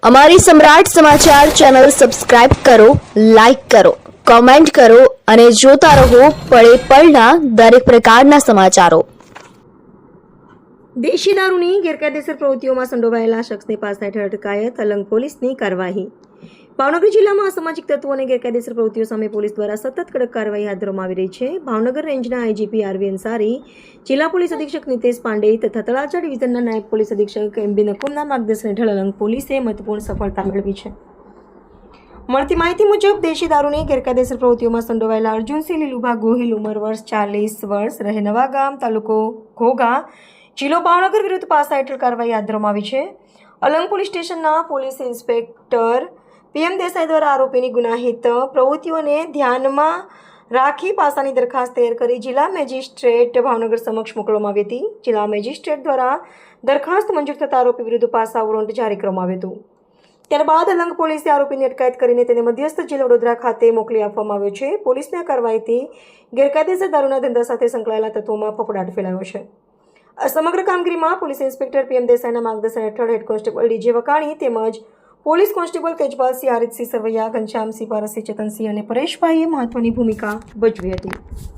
અમારી સમ્રાટ સમાચાર ચેનલ સબસ્ક્રાઇબ કરો, લાઇક કરો, કોમેન્ટ કરો અને જોતા રહો પળે પળના દરેક પ્રકારના સમાચારો. દેશી દારૂની ગેરકાયદેસર પ્રવૃત્તિઓમાં સંડોવાયેલા શખ્સની પાસ હેઠળ અટકાયત. અલંગ પોલીસની કાર્યવાહી. ભાવનગર જિલ્લામાં અસામાજિક તત્વો અને ગેરકાયદેસર પ્રવૃત્તિઓ સામે પોલીસ દ્વારા સતત કડક કાર્યવાહી હાથ ધરવામાં આવી રહી છે. ભાવનગર રેન્જના આઈજીપી આરવી અંસારી, જિલ્લા પોલીસ અધિક્ષક નીતેશ પાંડે તથા તળાજા ડિવિઝનના નાયબ પોલીસ અધિક્ષક એમબી નકુમના માર્ગદર્શન હેઠળ અલંગ પોલીસે મહત્વપૂર્ણ સફળતા મેળવી છે. મળતી માહિતી મુજબ દેશી દારૂની ગેરકાયદેસર પ્રવૃત્તિઓમાં સંડોવાયેલા અર્જુનસિંહ લીલુભા ગોહિલ, ઉંમર વર્ષ 40 વર્ષ, રહે નવાગામ, તાલુકો ઘોઘા, જિલ્લો ભાવનગર વિરુદ્ધ પાસા હેઠળ કાર્યવાહી હાથ ધરવામાં આવી છે. અલંગ પોલીસ સ્ટેશનના પોલીસ ઇન્સ્પેક્ટર પીએમ દેસાઈ દ્વારા આરોપીની ગુનાહિત પ્રવૃત્તિઓને ધ્યાનમાં રાખી પાસાની દરખાસ્ત તૈયાર કરી જિલ્લા મેજિસ્ટ્રેટ ભાવનગર સમક્ષ મોકલવામાં આવી હતી. જિલ્લા મેજિસ્ટ્રેટ દ્વારા દરખાસ્ત મંજૂર થતા આરોપી વિરુદ્ધ પાસા વોરંટ જારી કરવામાં આવ્યું હતું. ત્યારબાદ અલંગ પોલીસે આરોપીની અટકાયત કરીને તેને મધ્યસ્થ જેલ વડોદરા ખાતે મોકલી આપવામાં આવ્યો છે. પોલીસની આ કાર્યવાહીથી ગેરકાયદેસર દારૂના ધંધા સાથે સંકળાયેલા તત્વોમાં ફફડાટ ફેલાયો છે. આ સમગ્ર કામગીરીમાં પોલીસ ઇન્સ્પેક્ટર પીએમ દેસાઈના માર્ગદર્શન હેઠળ હેડ કોન્સ્ટેબલ ડીજે વકાણી તેમજ પોલીસ કોન્સ્ટેબલ તેજપાલસિંહ, હારિતસિંહ સરવૈયા, ઘનશ્યામસિંહ, પારસસિંહ, ચેતનસિંહ અને પરેશભાઈએ મહત્વની ભૂમિકા ભજવી હતી.